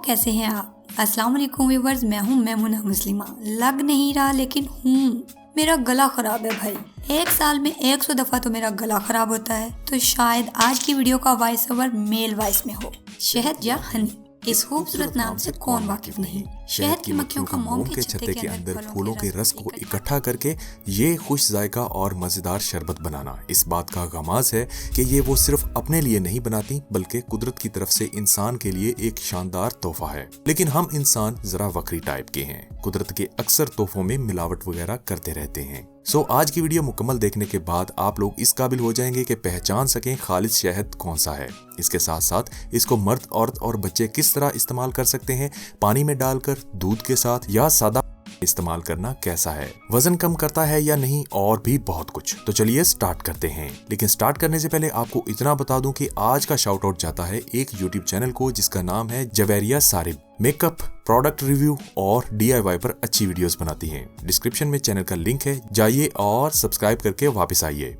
कैसे हैं आप? अस्सलाम वालेकुम व्यूअर्स, मैं हूँ मेमुना मुस्लिमा। लग नहीं रहा लेकिन हूँ, मेरा गला खराब है भाई। एक साल में 100 दफा तो मेरा गला खराब होता है, तो शायद आज की वीडियो का वॉइस ओवर मेल वॉइस में हो। शहद या हनी, इस खूबसूरत नाम से कौन वाकिफ नहीं। शहद की मक्खियों का मोम के छत्ते के अंदर फूलों के रस को इकट्ठा करके ये खुश जायका और मजेदार शरबत बनाना इस बात का गमाज है कि ये वो सिर्फ अपने लिए नहीं बनाती बल्कि कुदरत की तरफ से इंसान के लिए एक शानदार तोहफा है। लेकिन हम इंसान जरा वक्री टाइप के हैं, कुदरत के अक्सर तोहफों में मिलावट वगैरह करते रहते हैं। आज की वीडियो मुकम्मल देखने के बाद आप लोग इस काबिल हो जाएंगे कि पहचान सकें खालिस शहद कौन सा है। इसके साथ साथ इसको मर्द, औरत और बच्चे किस तरह इस्तेमाल कर सकते हैं, पानी में डालकर, दूध के साथ या सादा इस्तेमाल करना कैसा है, वजन कम करता है या नहीं, और भी बहुत कुछ। तो चलिए स्टार्ट करते हैं। लेकिन स्टार्ट करने से पहले आपको इतना बता दूं कि आज का शाउट आउट जाता है एक यूट्यूब चैनल को जिसका नाम है जवेरिया सारिब। मेकअप, प्रोडक्ट रिव्यू और DIY पर अच्छी वीडियोस बनाती हैं। डिस्क्रिप्शन में चैनल का लिंक है, जाइए और सब्सक्राइब करके वापस आइए।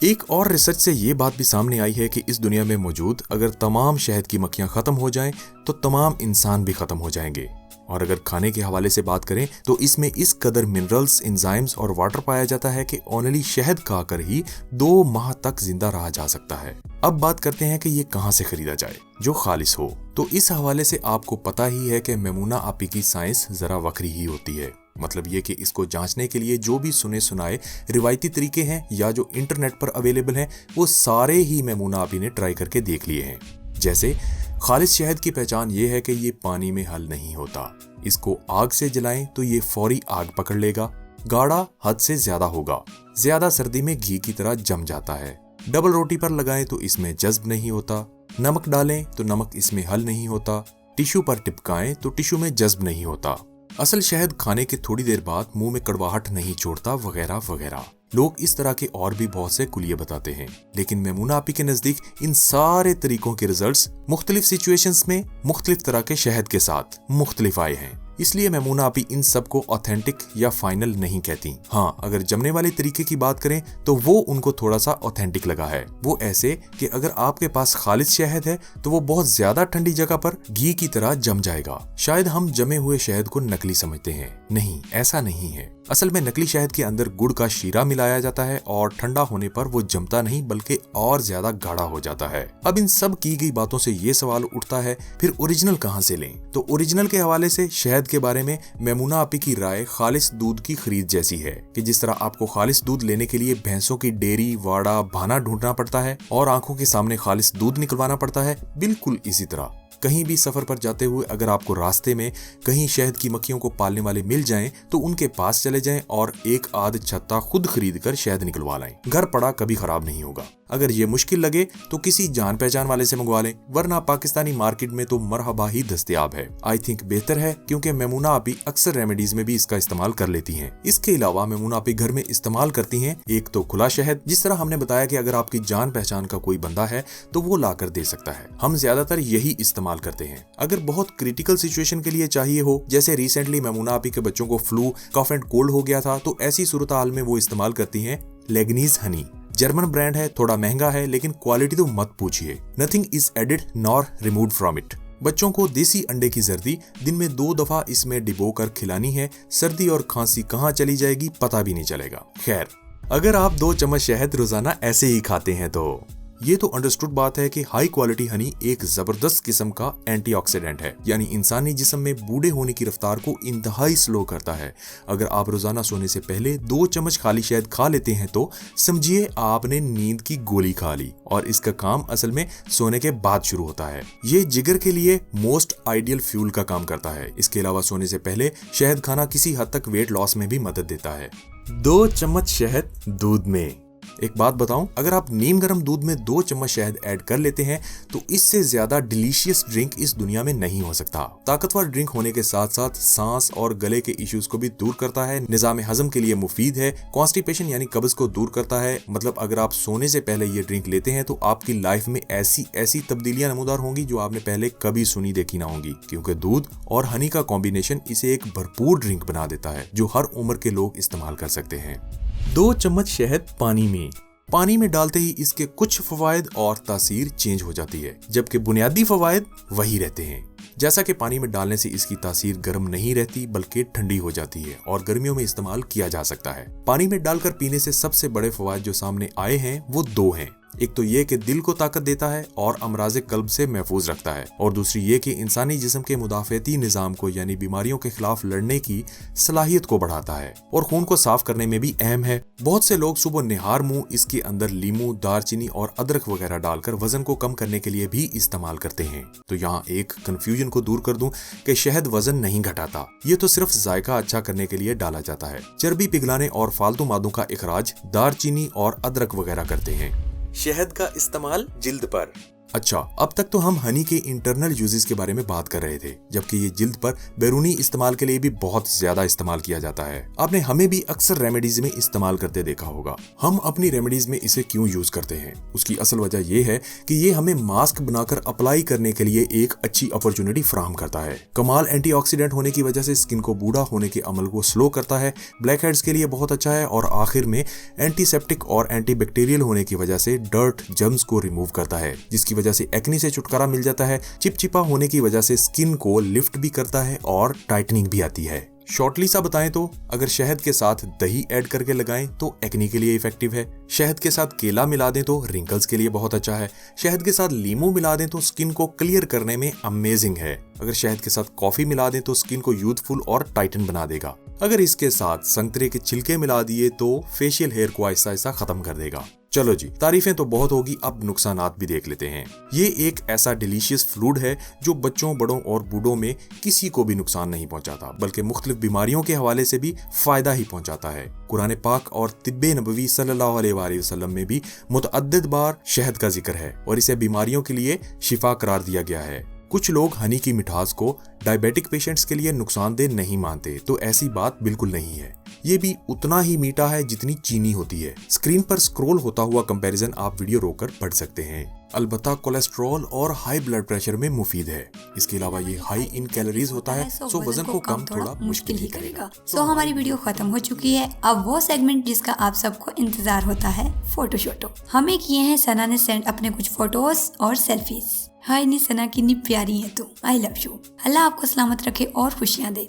एक और रिसर्च से ये बात भी सामने आई है कि इस दुनिया में मौजूद अगर तमाम शहद की मक्खियां खत्म हो जाएं तो तमाम इंसान भी खत्म हो जाएंगे। और अगर खाने के हवाले से बात करें तो इसमें इस कदर मिनरल्स, एंजाइम्स और वाटर पाया जाता है कि ओनली शहद खाकर ही 2 माह तक जिंदा रहा जा सकता है। अब बात करते हैं कि ये कहां से खरीदा जाए जो खालिस हो। तो इस हवाले से आपको पता ही है कि मेमुना आपी की साइंस जरा वक्री ही होती है। मतलब ये कि इसको जांचने के लिए जो भी सुने सुनाए रिवायती तरीके हैं या जो इंटरनेट पर अवेलेबल हैं वो सारे ही मेमुना आपी ने ट्राई करके देख लिए हैं। जैसे खालिस शहद की पहचान ये है कि ये पानी में हल नहीं होता। इसको आग से जलाएं तो ये फौरी आग पकड़ लेगा, गाढ़ा हद से ज्यादा होगा, ज्यादा सर्दी में घी की तरह जम जाता है, डबल रोटी पर लगाएं तो इसमें जज्ब नहीं होता, नमक डालें तो नमक इसमें हल नहीं होता, टिश्यू पर टिपकाएं तो टिश्यू में जज्ब नहीं होता, असल शहद खाने के थोड़ी देर बाद मुंह में कड़वाहट नहीं छोड़ता, वगैरह वगैरह। लोग इस तरह के और भी बहुत से कुलिये बताते हैं, लेकिन मेमुना आपी के नजदीक इन सारे तरीकों के रिजल्ट्स मुख्तलिफ सिचुएशंस में मुख्तलिफ तरह के शहद के साथ मुख्तलिफ आए हैं। इसलिए मेमुना आपी इन सब को ऑथेंटिक या फाइनल नहीं कहती। हाँ, अगर जमने वाले तरीके की बात करें तो वो उनको थोड़ा सा ऑथेंटिक लगा है। वो ऐसे कि अगर आपके पास खालिस शहद है तो वो बहुत ज्यादा ठंडी जगह पर घी की तरह जम जाएगा। शायद हम जमे हुए शहद को नकली समझते हैं, नहीं, ऐसा नहीं है। असल में नकली शहद के अंदर गुड़ का शीरा मिलाया जाता है और ठंडा होने पर वो जमता नहीं बल्कि और ज्यादा गाढ़ा हो जाता है। अब इन सब की गई बातों से ये सवाल उठता है, फिर ओरिजिनल कहाँ से लें? तो ओरिजिनल के हवाले से शहद के बारे में मेमुना आपी की राय खालिस दूध की खरीद जैसी है कि जिस तरह आपको खालिस दूध लेने के लिए भैंसों की डेयरी, वाड़ा, भाना ढूंढना पड़ता है और आंखों के सामने खालिस दूध निकलवाना पड़ता है, बिल्कुल इसी तरह कहीं भी सफर पर जाते हुए अगर आपको रास्ते में कहीं शहद की मक्खियों को पालने वाले मिल जाएं तो उनके पास चले जाएं और एक आध छत्ता खुद खरीद कर शहद निकलवा लाएं। घर पड़ा कभी खराब नहीं होगा। अगर ये मुश्किल लगे तो किसी जान पहचान वाले से मंगवा लें, वरना पाकिस्तानी मार्केट में तो मरहबा ही दस्तयाब है। आई थिंक बेहतर है, क्योंकि मेमुना आपी अक्सर रेमेडीज में भी इसका इस्तेमाल कर लेती हैं। इसके अलावा मेमुना आपी घर में इस्तेमाल करती हैं एक तो खुला शहद, जिस तरह हमने बताया कि अगर आपकी जान पहचान का कोई बंदा है तो वो ला कर दे सकता है। हम ज्यादातर यही इस्तेमाल करते हैं। अगर बहुत क्रिटिकल सिचुएशन के लिए चाहिए हो, जैसे रिसेंटली मेमुना आपी के बच्चों को फ्लू, कफ एंड कोल्ड हो गया था, तो ऐसी सूरत हाल में वो इस्तेमाल करती हैं लेगनीज हनी। जर्मन ब्रांड है, थोड़ा महंगा है, लेकिन क्वालिटी तो मत पूछिए। Nothing is added nor removed from it. बच्चों को देसी अंडे की जर्दी दिन में 2 दफा इसमें डिबो कर खिलानी है। सर्दी और खांसी कहाँ चली जाएगी पता भी नहीं चलेगा। खैर, अगर आप 2 चम्मच शहद रोजाना ऐसे ही खाते हैं तो ये तो अंडरस्टूड बात है कि हाई क्वालिटी हनी एक जबरदस्त किस्म का एंटीऑक्सीडेंट है, यानी इंसानी जिस्म में बूढ़े होने की रफ्तार को इंतहाई स्लो करता है। अगर आप रोजाना सोने से पहले 2 चम्मच खाली शहद खा लेते हैं तो समझिए आपने नींद की गोली खा ली, और इसका काम असल में सोने के बाद शुरू होता है। ये जिगर के लिए मोस्ट आइडियल फ्यूल का काम करता है। इसके अलावा सोने से पहले शहद खाना किसी हद तक वेट लॉस में भी मदद देता है। 2 चम्मच शहद दूध में। एक बात बताऊं, अगर आप नीम गर्म दूध में 2 चम्मच शहद ऐड कर लेते हैं तो इससे ज्यादा डिलीशियस ड्रिंक इस दुनिया में नहीं हो सकता। ताकतवर ड्रिंक होने के साथ साथ सांस और गले के इश्यूज को भी दूर करता है, निजाम हजम के लिए मुफीद है, कॉन्स्टिपेशन यानी कब्ज को दूर करता है। मतलब अगर आप सोने से पहले ये ड्रिंक लेते हैं तो आपकी लाइफ में ऐसी तब्दीलियां नमूदार होंगी जो आपने पहले कभी सुनी देखी ना होंगी, क्योंकि दूध और हनी का कॉम्बिनेशन इसे एक भरपूर ड्रिंक बना देता है जो हर उम्र के लोग इस्तेमाल कर सकते हैं। 2 चम्मच शहद पानी में डालते ही इसके कुछ फवायद और तासीर चेंज हो जाती है, जबकि बुनियादी फवायद वही रहते हैं। जैसा कि पानी में डालने से इसकी तासीर गर्म नहीं रहती बल्कि ठंडी हो जाती है और गर्मियों में इस्तेमाल किया जा सकता है। पानी में डालकर पीने से सबसे बड़े फवायद जो सामने आए हैं वो दो हैं। एक तो ये कि दिल को ताकत देता है और अमराज़े कल्ब से महफूज रखता है, और दूसरी ये कि इंसानी जिस्म के मुदाफ़ती निज़ाम को यानी बीमारियों के खिलाफ लड़ने की सलाहियत को बढ़ाता है और खून को साफ करने में भी अहम है। बहुत से लोग सुबह निहार मुंह इसके अंदर लीमू, दारचीनी और अदरक वगैरह डालकर वजन को कम करने के लिए भी इस्तेमाल करते हैं। तो यहाँ एक कंफ्यूजन को दूर कर दूं कि शहद वजन नहीं घटाता, ये तो सिर्फ जायका अच्छा करने के लिए डाला जाता है। चर्बी पिघलाने और फालतू मादों का इखराज दारचीनी और अदरक वगैरह करते हैं। शहद का इस्तेमाल जिल्द पर। अच्छा, अब तक तो हम हनी के इंटरनल यूजेस के बारे में बात कर रहे थे, जबकि ये जिल्द पर बैरूनी इस्तेमाल के लिए भी बहुत ज्यादा इस्तेमाल किया जाता है। आपने हमें भी अक्सर रेमेडीज में इस्तेमाल करते देखा होगा। हम अपनी रेमेडीज में इसे क्यों यूज करते हैं, उसकी असल वजह यह है कि ये हमें मास्क बनाकर अप्लाई करने के लिए एक अच्छी अपॉर्चुनिटी फराहम करता है। कमाल एंटीऑक्सीडेंट होने की वजह से स्किन को बूढ़ा होने के अमल को स्लो करता है, ब्लैक हेड्स के लिए बहुत अच्छा है, और आखिर में एंटीसेप्टिक और एंटीबैक्टीरियल होने की वजह से डर्ट, जर्म्स को रिमूव करता है, जिसकी वजह से एक्ने से छुटकारा मिल जाता है। चिपचिपा होने की वजह से स्किन को लिफ्ट भी करता है और टाइटनिंग भी आती है। शॉर्टली सा बताएं तो अगर शहद के साथ दही ऐड करके लगाएं तो एक्ने के लिए इफेक्टिव है। शहद के साथ केला मिला दें तो रिंकल्स के लिए बहुत अच्छा है। शहद के साथ लीमू मिला दें तो स्किन को क्लियर करने में अमेजिंग है। अगर शहद के साथ कॉफी मिला दें तो स्किन को यूथफुल और टाइटन बना देगा। अगर इसके साथ संतरे के छिलके मिला दिए तो फेशियल हेयर को आहिस्ता आहिस्ता खत्म कर देगा। चलो जी, तारीफें तो बहुत होगी, अब नुकसानात भी देख लेते हैं। ये एक ऐसा डिलीशियस फ्रूट है जो बच्चों, बड़ों और बूढ़ों में किसी को भी नुकसान नहीं पहुंचाता, बल्कि मुख्तलिफ बीमारियों के हवाले से भी फायदा ही पहुंचाता है। कुरान पाक और तिब्बे नबवी सल्लल्लाहु अलैहि वसल्लम में भी मुतअद्दिद बार शहद का जिक्र है और इसे बीमारियों के लिए शिफा करार दिया गया है। कुछ लोग हनी की मिठास को डायबिटिक पेशेंट्स के लिए नुकसानदेह नहीं मानते, तो ऐसी बात बिल्कुल नहीं है। ये भी उतना ही मीठा है जितनी चीनी होती है। स्क्रीन पर स्क्रॉल होता हुआ कंपैरिजन आप वीडियो रोककर पढ़ सकते हैं। अलबत्ता कोलेस्ट्रॉल और हाई ब्लड प्रेशर में मुफीद है। इसके अलावा ये हाई इन कैलोरीज होता है, सो वजन को कम थोड़ा मुश्किल ही करेगा। सो हमारी वीडियो खत्म हो चुकी है। अब वो सेगमेंट जिसका आप सबको इंतजार होता है, फोटो शोटो। हमें किए हैं सना ने सेंड अपने कुछ फोटोज और सेल्फीज। हाय नी सना, कितनी प्यारी है तू, आई लव यू। अल्लाह आपको सलामत रखे और खुशियाँ दे।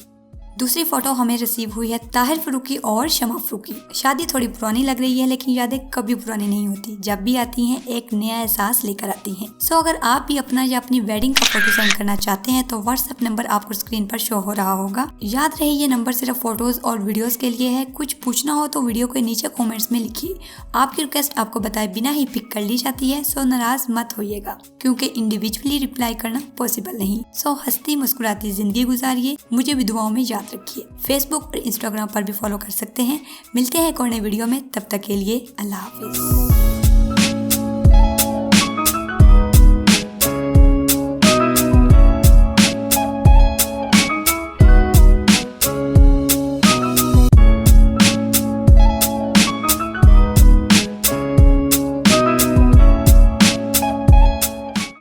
दूसरी फोटो हमें रिसीव हुई है ताहिर फरूकी और शमा फरूकी। शादी थोड़ी पुरानी लग रही है, लेकिन यादें कभी पुरानी नहीं होती। जब भी आती हैं एक नया एहसास लेकर आती हैं। सो अगर आप भी अपना या अपनी वेडिंग का फोटो सेंड करना चाहते हैं तो व्हाट्सएप नंबर आपको स्क्रीन पर शो हो रहा होगा। याद रहे ये नंबर सिर्फ फोटोज और वीडियोज के लिए है। कुछ पूछना हो तो वीडियो के नीचे कॉमेंट्स में लिखिए। आपकी रिक्वेस्ट आपको बताए बिना ही पिक कर ली जाती है, सो नाराज मत होइएगा, क्योंकि इंडिविजुअली रिप्लाई करना पॉसिबल नहीं। सो हंसती मुस्कुराती जिंदगी गुजारिए, मुझे भी दुआओं में याद रखिए। फेसबुक और इंस्टाग्राम पर भी फॉलो कर सकते हैं। मिलते हैं एक और नए वीडियो में, तब तक के लिए अल्लाह हाफिज।